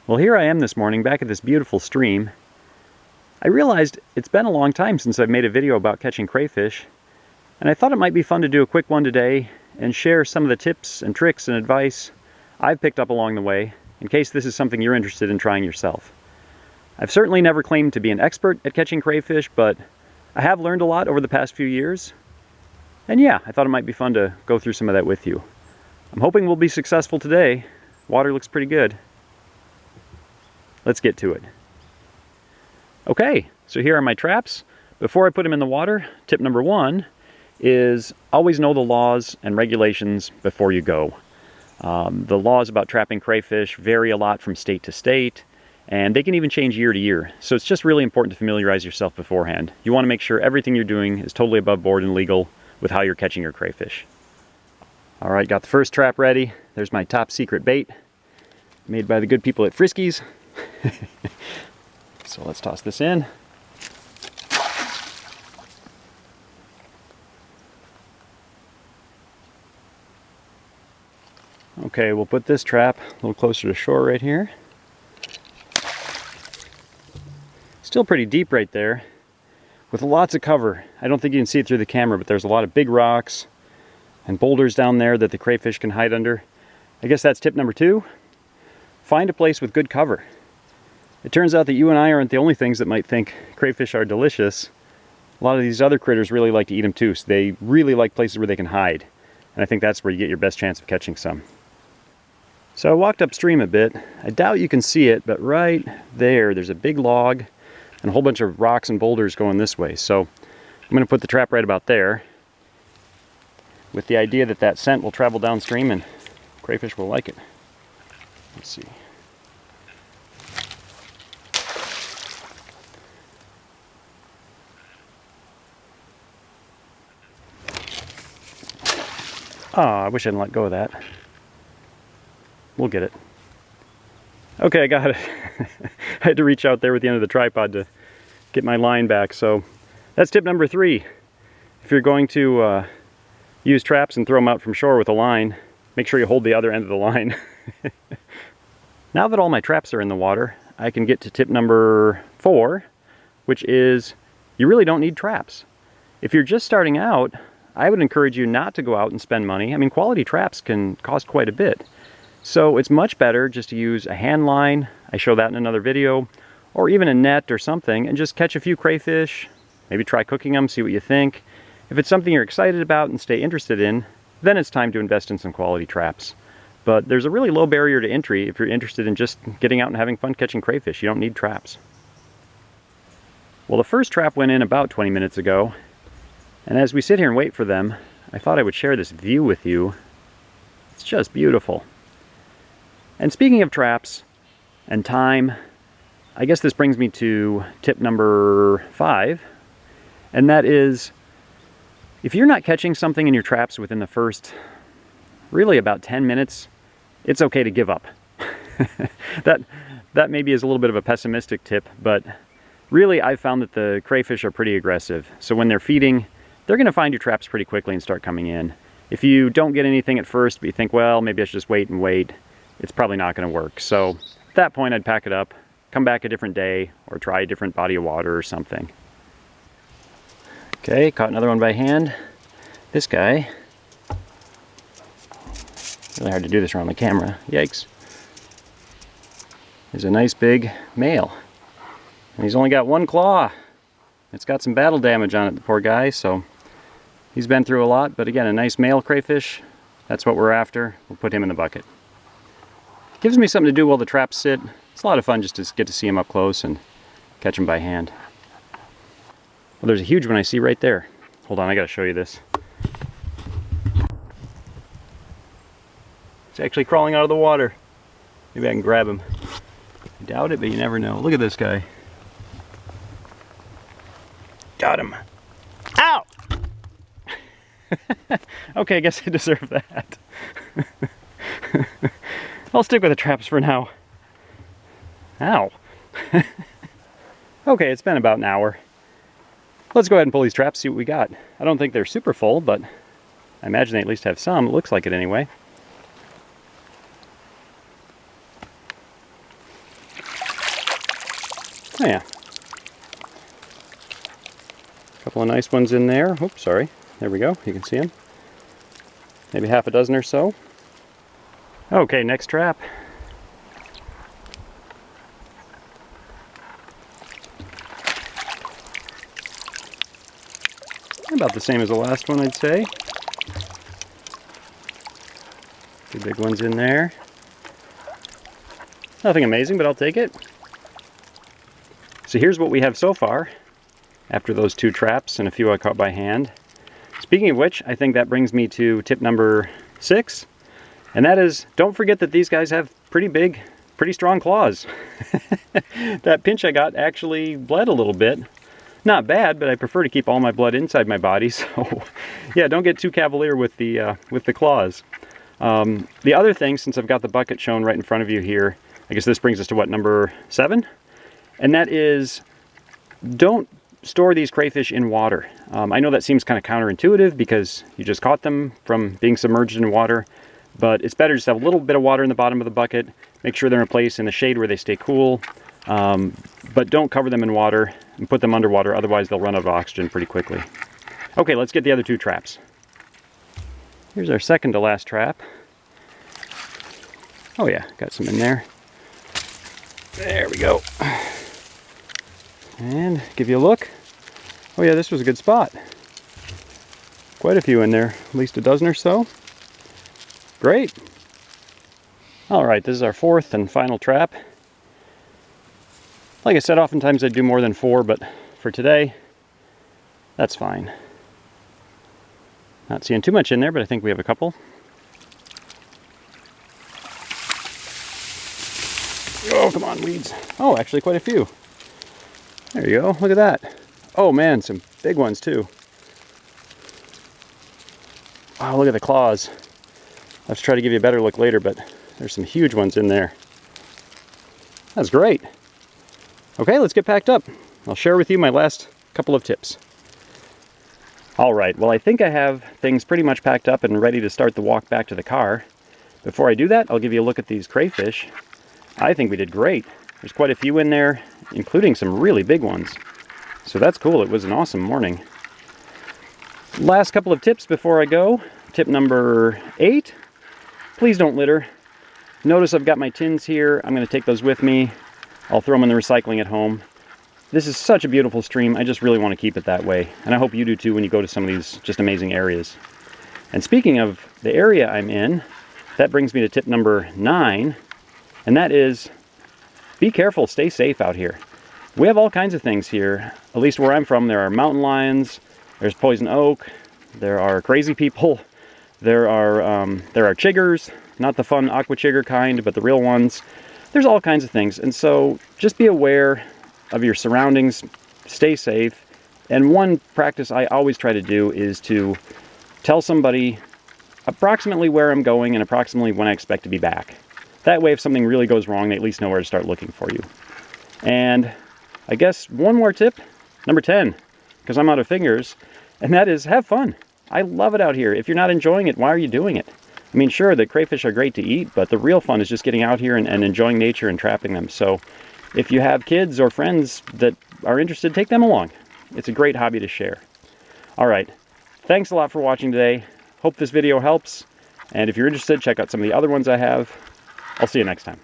Well, here I am this morning back at this beautiful stream. I realized it's been a long time since I've made a video about catching crayfish, and I thought it might be fun to do a quick one today and share some of the tips and tricks and advice I've picked up along the way, in case this is something you're interested in trying yourself. I've certainly never claimed to be an expert at catching crayfish, but I have learned a lot over the past few years. And yeah, I thought it might be fun to go through some of that with you. I'm hoping we'll be successful today. Water looks pretty good. Let's get to it. Okay, so here are my traps. Before I put them in the water, tip number one is always know the laws and regulations before you go. The laws about trapping crayfish vary a lot from state to state, and they can even change year to year. So it's just really important to familiarize yourself beforehand. You want to make sure everything you're doing is totally above board and legal with how you're catching your crayfish. All right, got the first trap ready. There's my top secret bait, made by the good people at Friskies. So let's toss this in. Okay, we'll put this trap a little closer to shore right here. Still pretty deep right there, with lots of cover. I don't think you can see it through the camera, but there's a lot of big rocks and boulders down there that the crayfish can hide under. I guess that's tip number two. Find a place with good cover. It turns out that you and I aren't the only things that might think crayfish are delicious. A lot of these other critters really like to eat them too, so they really like places where they can hide. And I think that's where you get your best chance of catching some. So I walked upstream a bit. I doubt you can see it, but right there's a big log and a whole bunch of rocks and boulders going this way. So I'm going to put the trap right about there, with the idea that that scent will travel downstream and crayfish will like it. Let's see. Oh, I wish I hadn't let go of that. We'll get it. Okay, I got it. I had to reach out there with the end of the tripod to get my line back. So that's tip number three. If you're going to use traps and throw them out from shore with a line, make sure you hold the other end of the line. Now that all my traps are in the water, I can get to tip number four, which is you really don't need traps. If you're just starting out, I would encourage you not to go out and spend money. I mean, quality traps can cost quite a bit. So it's much better just to use a hand line, I show that in another video, or even a net or something, and just catch a few crayfish, maybe try cooking them, see what you think. If it's something you're excited about and stay interested in, then it's time to invest in some quality traps. But there's a really low barrier to entry if you're interested in just getting out and having fun catching crayfish. You don't need traps. Well, the first trap went in about 20 minutes ago, and as we sit here and wait for them, I thought I would share this view with you. It's just beautiful. And speaking of traps and time, I guess this brings me to tip number five, and that is, if you're not catching something in your traps within the first, really about 10 minutes, it's okay to give up. That maybe is a little bit of a pessimistic tip, but really I've found that the crayfish are pretty aggressive. So when they're feeding, they're going to find your traps pretty quickly and start coming in. If you don't get anything at first, but you think, well, maybe I should just wait and wait, it's probably not going to work. So at that point, I'd pack it up, come back a different day, or try a different body of water or something. Okay, caught another one by hand. This guy, really hard to do this around the camera, yikes, is a nice big male. And he's only got one claw. It's got some battle damage on it, the poor guy, so he's been through a lot, but again, a nice male crayfish, that's what we're after. We'll put him in the bucket. Gives me something to do while the traps sit. It's a lot of fun just to get to see him up close and catch him by hand. Well, there's a huge one I see right there. Hold on, I gotta show you this. It's actually crawling out of the water. Maybe I can grab him. I doubt it, but you never know. Look at this guy. Got him. Ow! Okay, I guess I deserve that. I'll stick with the traps for now. Ow. Okay, it's been about an hour. Let's go ahead and pull these traps, see what we got. I don't think they're super full, but I imagine they at least have some. It looks like it anyway. Oh yeah. A couple of nice ones in there. Oops, sorry. There we go. You can see them. Maybe half a dozen or so. Okay, next trap. About the same as the last one, I'd say. Two big ones in there. Nothing amazing, but I'll take it. So here's what we have so far, after those two traps and a few I caught by hand. Speaking of which, I think that brings me to tip number 6, and that is, don't forget that these guys have pretty big, pretty strong claws. That pinch I got actually bled a little bit. Not bad, but I prefer to keep all my blood inside my body, so yeah, don't get too cavalier with the claws. The other thing, since I've got the bucket shown right in front of you here, I guess this brings us to what, number 7? And that is, don't store these crayfish in water. I know that seems kind of counterintuitive because you just caught them from being submerged in water, but it's better just to have a little bit of water in the bottom of the bucket, make sure they're in a place in the shade where they stay cool, but don't cover them in water and put them underwater, otherwise they'll run out of oxygen pretty quickly. Okay, let's get the other two traps. Here's our second to last trap. Oh yeah, got some in there. There we go. And give you a look. Oh yeah, this was a good spot. Quite a few in there, at least a dozen or so. Great. All right, this is our fourth and final trap. Like I said, oftentimes I do more than 4, but for today, that's fine. Not seeing too much in there, but I think we have a couple. Oh, come on, weeds. Oh, actually quite a few. There you go, look at that. Oh man, some big ones too. Wow, look at the claws. I'll have to try to give you a better look later, but there's some huge ones in there. That's great. Okay, let's get packed up. I'll share with you my last couple of tips. All right, well, I think I have things pretty much packed up and ready to start the walk back to the car. Before I do that, I'll give you a look at these crayfish. I think we did great. There's quite a few in there, including some really big ones. So that's cool. It was an awesome morning. Last couple of tips before I go. Tip number 8, please don't litter. Notice I've got my tins here. I'm going to take those with me. I'll throw them in the recycling at home. This is such a beautiful stream. I just really want to keep it that way. And I hope you do too when you go to some of these just amazing areas. And speaking of the area I'm in, that brings me to tip number 9. And that is, be careful, stay safe out here. We have all kinds of things here. At least where I'm from, there are mountain lions, there's poison oak, there are crazy people, there are chiggers, not the fun aqua chigger kind, but the real ones. There's all kinds of things, and so just be aware of your surroundings, stay safe. And one practice I always try to do is to tell somebody approximately where I'm going and approximately when I expect to be back. That way, if something really goes wrong, they at least know where to start looking for you. And I guess one more tip, number 10, because I'm out of fingers, and that is have fun. I love it out here. If you're not enjoying it, why are you doing it? I mean, sure, the crayfish are great to eat, but the real fun is just getting out here and enjoying nature and trapping them. So if you have kids or friends that are interested, take them along. It's a great hobby to share. All right, thanks a lot for watching today. Hope this video helps. And if you're interested, check out some of the other ones I have. I'll see you next time.